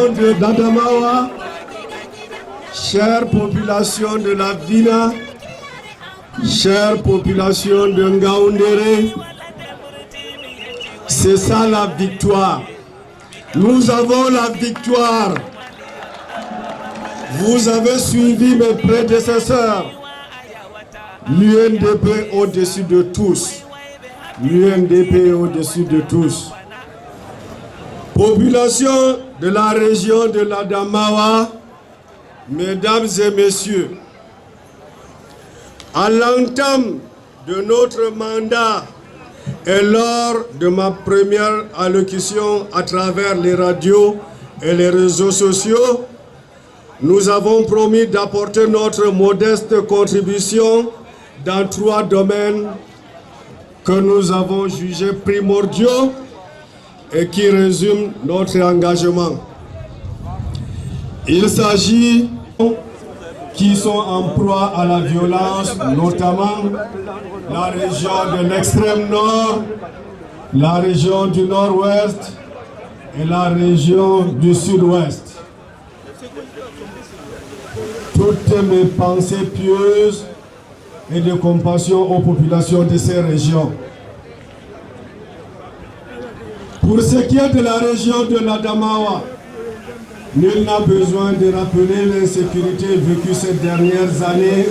population de d'Adamawa, chère population de la Vina, chère population de Ngaoundéré, c'est ça la victoire. Nous avons la victoire. Vous avez suivi mes prédécesseurs. L'UNDP au-dessus de tous. L'UNDP au-dessus de tous. Population de la région de l'Adamawa, mesdames et messieurs, à l'entame de notre mandat et lors de ma première allocution à travers les radios et les réseaux sociaux, nous avons promis d'apporter notre modeste contribution dans 3 domaines que nous avons jugés primordiaux et qui résument notre engagement. Il s'agit qui sont en proie à la violence, notamment la région de l'extrême nord, la région du nord-ouest et la région du sud-ouest. Toutes mes pensées pieuses et de compassion aux populations de ces régions. Pour ce qui est de la région de l'Adamawa, nul n'a besoin de rappeler l'insécurité vécue ces dernières années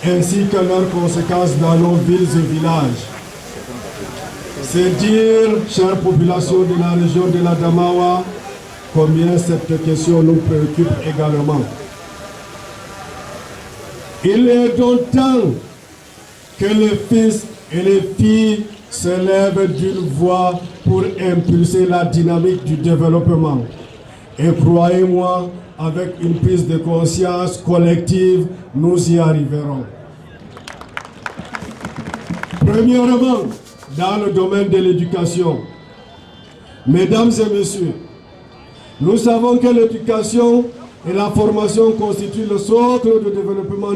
ainsi que leurs conséquences dans nos villes et villages. C'est dire, chère population de la région de l'Adamawa, combien cette question nous préoccupe également. Il est donc temps que les fils et les filles se lèvent d'une voix pour impulser la dynamique du développement. Et croyez-moi, avec une prise de conscience collective, nous y arriverons. Premièrement, dans le domaine de l'éducation, mesdames et messieurs, nous savons que l'éducation et la formation constituent le socle de développement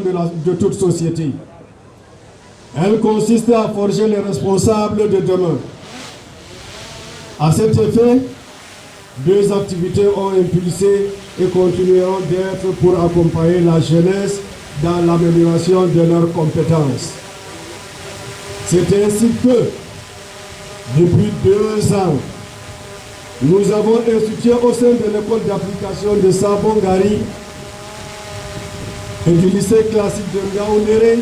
de toute société. Elle consiste à forger les responsables de demain. À cet effet, 2 activités ont impulsé et continueront d'être pour accompagner la jeunesse dans l'amélioration de leurs compétences. C'est ainsi que, depuis 2 ans, nous avons institué au sein de l'école d'application de Sabongari et du lycée classique de Ngaoundéré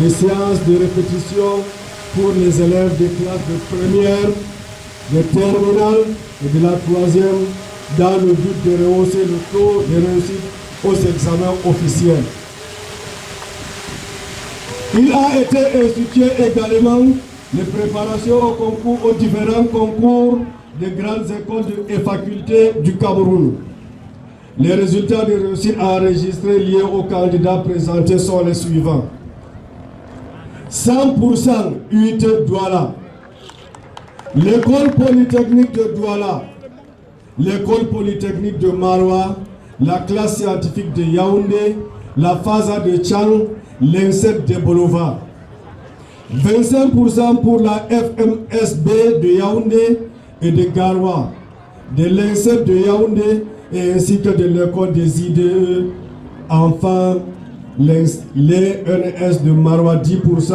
des séances de répétition pour les élèves des classes de première, de terminale et de la 3e dans le but de rehausser le taux de réussite aux examens officiels. Il a été institué également les préparations au concours, aux différents concours des grandes écoles et facultés du Cameroun. Les résultats de réussite enregistrés liés aux candidats présentés sont les suivants. 100% UIT Douala, l'école polytechnique de Douala, l'école polytechnique de Maroua, la classe scientifique de Yaoundé, la FASA de Tchang, l'INSET de Bolova. 25% pour la FMSB de Yaoundé et de Garoua, de l'INSET de Yaoundé et ainsi que de l'école des IDE. Enfin, les ENS de Maroua 10%,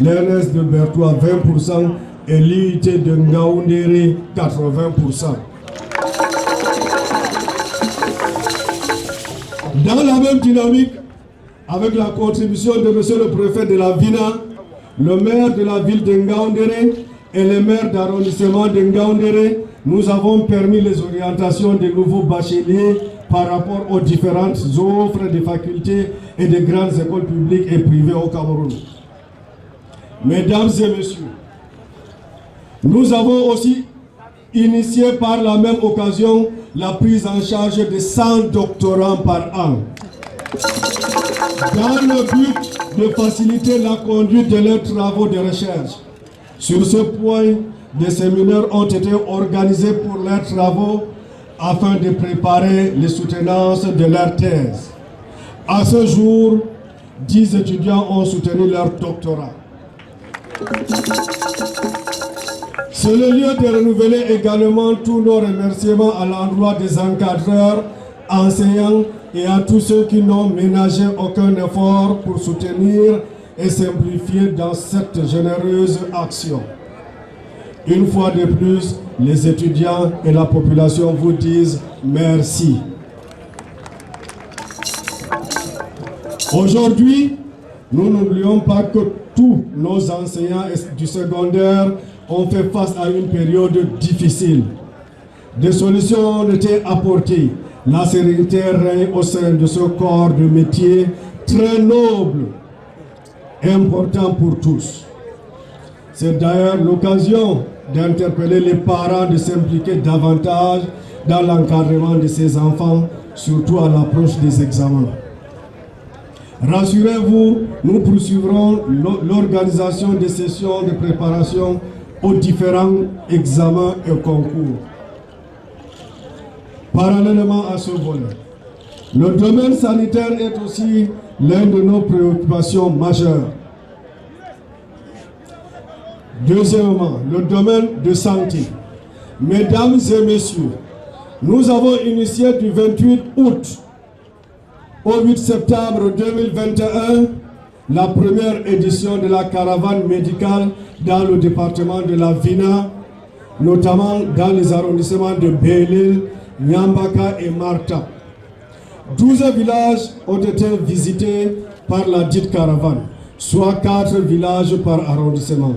l'ENS de Bertoua 20% et l'IUT de Ngaoundéré 80%. Dans la même dynamique, avec la contribution de monsieur le préfet de la Vina, le maire de la ville de Ngaoundéré et les maires d'arrondissement de Ngaoundéré, nous avons permis les orientations des nouveaux bacheliers par rapport aux différentes offres des facultés et des grandes écoles publiques et privées au Cameroun. Mesdames et messieurs, nous avons aussi initié par la même occasion la prise en charge de 100 doctorants par an, dans le but de faciliter la conduite de leurs travaux de recherche. Sur ce point, des séminaires ont été organisés pour leurs travaux afin de préparer les soutenances de leur thèse. À ce jour, 10 étudiants ont soutenu leur doctorat. C'est le lieu de renouveler également tous nos remerciements à l'endroit des encadreurs, enseignants et à tous ceux qui n'ont ménagé aucun effort pour soutenir et simplifier dans cette généreuse action. Une fois de plus, les étudiants et la population vous disent merci. Aujourd'hui, nous n'oublions pas que tous nos enseignants du secondaire ont fait face à une période difficile. Des solutions ont été apportées. La sérénité règne au sein de ce corps de métier très noble, important pour tous. C'est d'ailleurs l'occasion d'interpeller les parents de s'impliquer davantage dans l'encadrement de ces enfants, surtout à l'approche des examens. Rassurez-vous, nous poursuivrons l'organisation des sessions de préparation aux différents examens et concours. Parallèlement à ce volet, le domaine sanitaire est aussi l'une de nos préoccupations majeures. Deuxièmement, le domaine de santé. Mesdames et messieurs, nous avons initié du 28 août au 8 septembre 2021 la première édition de la caravane médicale dans le département de la Vina, notamment dans les arrondissements de Belel, Nyambaka et Marta. 12 villages ont été visités par la dite caravane, soit 4 villages par arrondissement.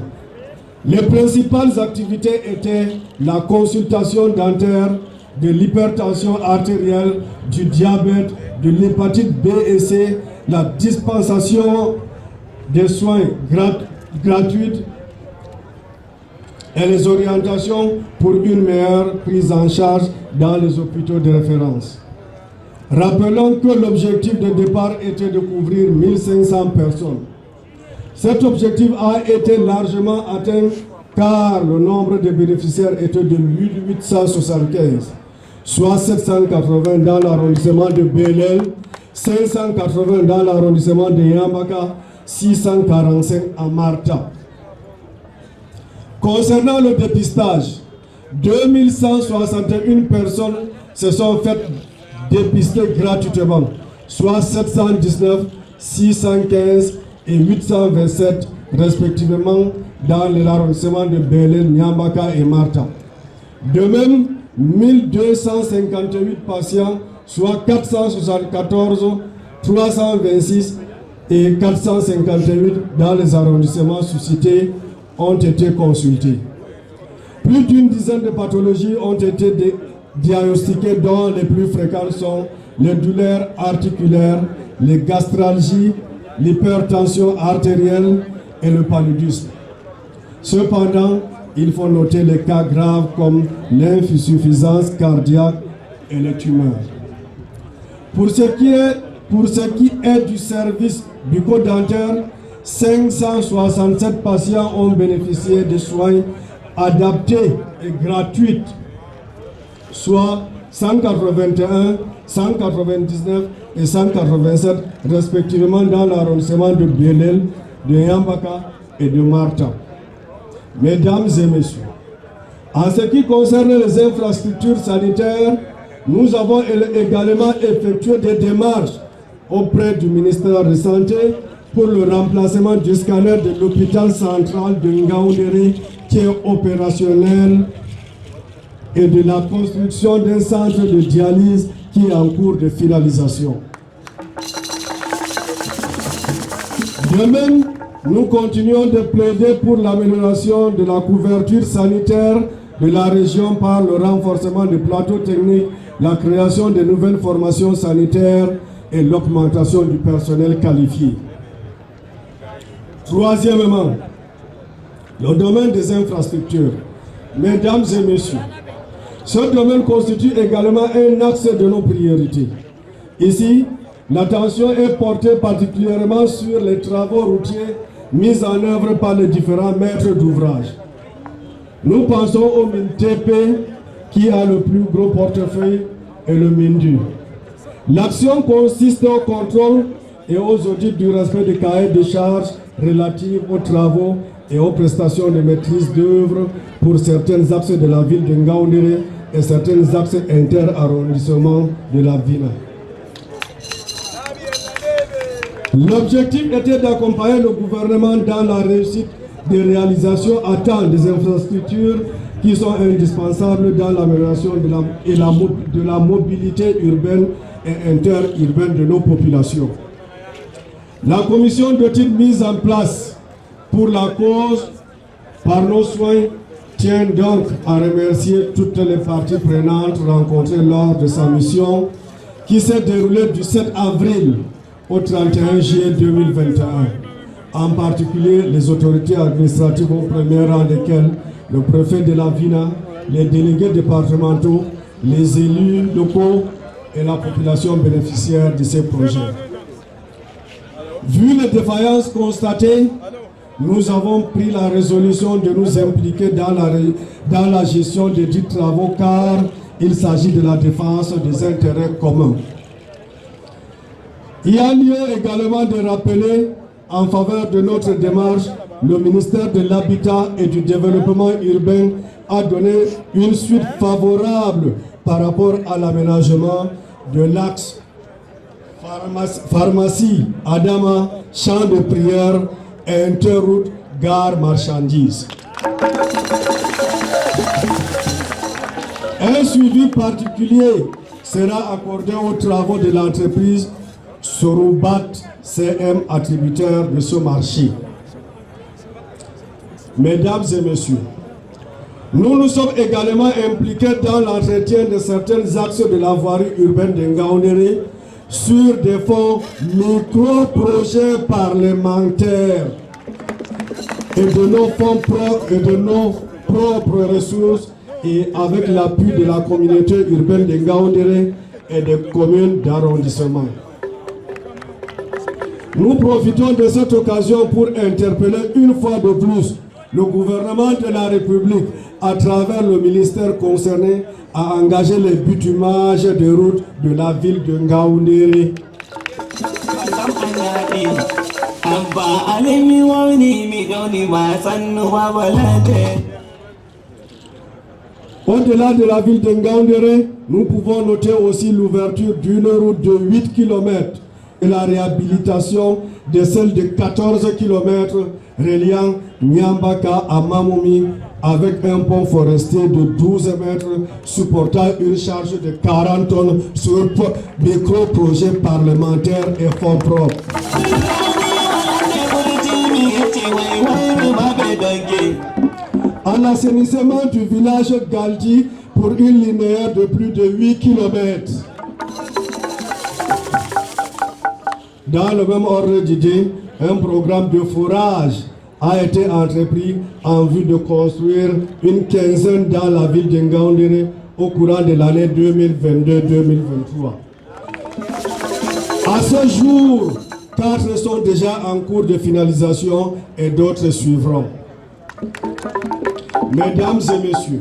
Les principales activités étaient la consultation dentaire, de l'hypertension artérielle, du diabète, de l'hépatite B et C, la dispensation des soins gratuits et les orientations pour une meilleure prise en charge dans les hôpitaux de référence. Rappelons que l'objectif de départ était de couvrir 1500 personnes. Cet objectif a été largement atteint car le nombre de bénéficiaires était de 875, soit 780 dans l'arrondissement de Belel, 580 dans l'arrondissement de Yambaka, 645 à Marta. Concernant le dépistage, 2161 personnes se sont faites dépister gratuitement, soit 719, 615 et 827 respectivement dans l'arrondissement de Belel, Nyambaka et Marta. De même, 1258 patients, soit 474, 326 et 458 dans les arrondissements suscités ont été consultés. Plus d'une dizaine de pathologies ont été diagnostiquées, dont les plus fréquentes sont les douleurs articulaires, les gastralgies, l'hypertension artérielle et le paludisme. Cependant, il faut noter les cas graves comme l'insuffisance cardiaque et les tumeurs. Pour ce qui est du service bucco-dentaire, 567 patients ont bénéficié de soins adaptés et gratuits, soit 181, 199 et 187 respectivement dans l'arrondissement de Belel, de Yambaka et de Marta. Mesdames et messieurs, en ce qui concerne les infrastructures sanitaires, nous avons également effectué des démarches auprès du ministère de la Santé pour le remplacement du scanner de l'hôpital central de Ngaoundéré qui est opérationnel et de la construction d'un centre de dialyse qui est en cours de finalisation. De même, nous continuons de plaider pour l'amélioration de la couverture sanitaire de la région par le renforcement des plateaux techniques, la création de nouvelles formations sanitaires et l'augmentation du personnel qualifié. Troisièmement, le domaine des infrastructures. Mesdames et messieurs, ce domaine constitue également un axe de nos priorités. Ici, l'attention est portée particulièrement sur les travaux routiers mis en œuvre par les différents maîtres d'ouvrage. Nous pensons au MINTP qui a le plus gros portefeuille et le MINDU. L'action consiste au contrôle et aux audits du respect des cahiers de charges relatifs aux travaux et aux prestations de maîtrise d'œuvre pour certains axes de la ville de Ngaoundéré et certains axes inter-arrondissements de la ville. L'objectif était d'accompagner le gouvernement dans la réussite des réalisations à temps des infrastructures qui sont indispensables dans l'amélioration de la mobilité urbaine et interurbaine de nos populations. La commission d'études mise en place pour la cause par nos soins tient donc à remercier toutes les parties prenantes rencontrées lors de sa mission qui s'est déroulée du 7 avril au 31 juillet 2021. En particulier, les autorités administratives au premier rang desquelles le préfet de la Vina, les délégués départementaux, les élus locaux et la population bénéficiaire de ces projets. Vu les défaillances constatées, nous avons pris la résolution de nous impliquer dans la gestion des dits travaux car il s'agit de la défense des intérêts communs. Il y a lieu également de rappeler en faveur de notre démarche, le ministère de l'Habitat et du Développement urbain a donné une suite favorable par rapport à l'aménagement de l'axe pharmacie Adama, champ de prière, interroute, gare marchandises. Un suivi particulier sera accordé aux travaux de l'entreprise Soroubat CM attributaire de ce marché. Mesdames et messieurs, nous nous sommes également impliqués dans l'entretien de certains axes de la voirie urbaine de Ngaoundéré sur des fonds micro-projets parlementaires et de nos fonds propres et de nos propres ressources et avec l'appui de la communauté urbaine de Ngaoundéré et des communes d'arrondissement. Nous profitons de cette occasion pour interpeller une fois de plus le gouvernement de la République à travers le ministère concerné à engager les bitumages de routes de la ville de Ngaoundéré. Au-delà de la ville de Ngaoundéré, nous pouvons noter aussi l'ouverture d'une route de 8 km et la réhabilitation de celle de 14 km reliant Nyambaka à Mamoumi avec un pont forestier de 12 mètres supportant une charge de 40 tonnes sur micro-projet parlementaire et fonds propres. En assainissement du village Galdi pour une linéaire de plus de 8 km. Dans le même ordre d'idée, un programme de forage a été entrepris en vue de construire une quinzaine dans la ville de Ngaoundéré au courant de l'année 2022-2023. À ce jour, 4 sont déjà en cours de finalisation et d'autres suivront. Mesdames et messieurs,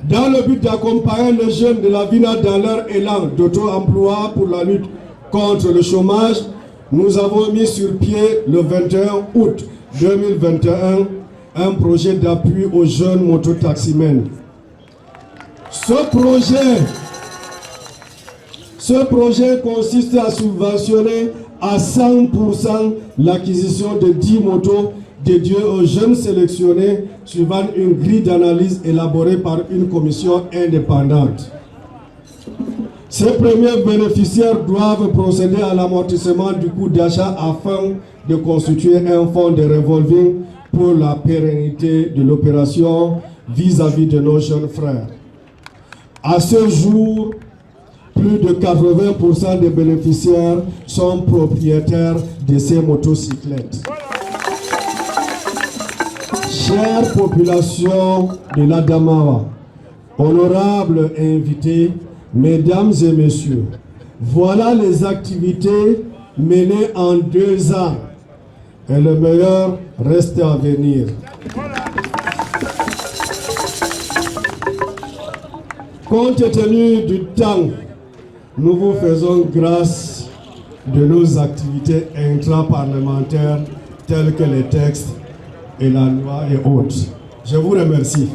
dans le but d'accompagner les jeunes de la Vina dans leur élan d'auto-emploi pour la lutte contre le chômage, nous avons mis sur pied le 21 août 2021 un projet d'appui aux jeunes mototaximens. Ce projet consiste à subventionner à 100% l'acquisition de 10 motos dédiées aux jeunes sélectionnés suivant une grille d'analyse élaborée par une commission indépendante. Ces premiers bénéficiaires doivent procéder à l'amortissement du coût d'achat afin de constituer un fonds de revolving pour la pérennité de l'opération vis-à-vis de nos jeunes frères. À ce jour, plus de 80% des bénéficiaires sont propriétaires de ces motocyclettes. Chère population de l'Adamawa, honorables invités, mesdames et messieurs, voilà les activités menées en 2 ans et le meilleur reste à venir. Compte tenu du temps, nous vous faisons grâce de nos activités intraparlementaires telles que les textes et la loi et autres. Je vous remercie.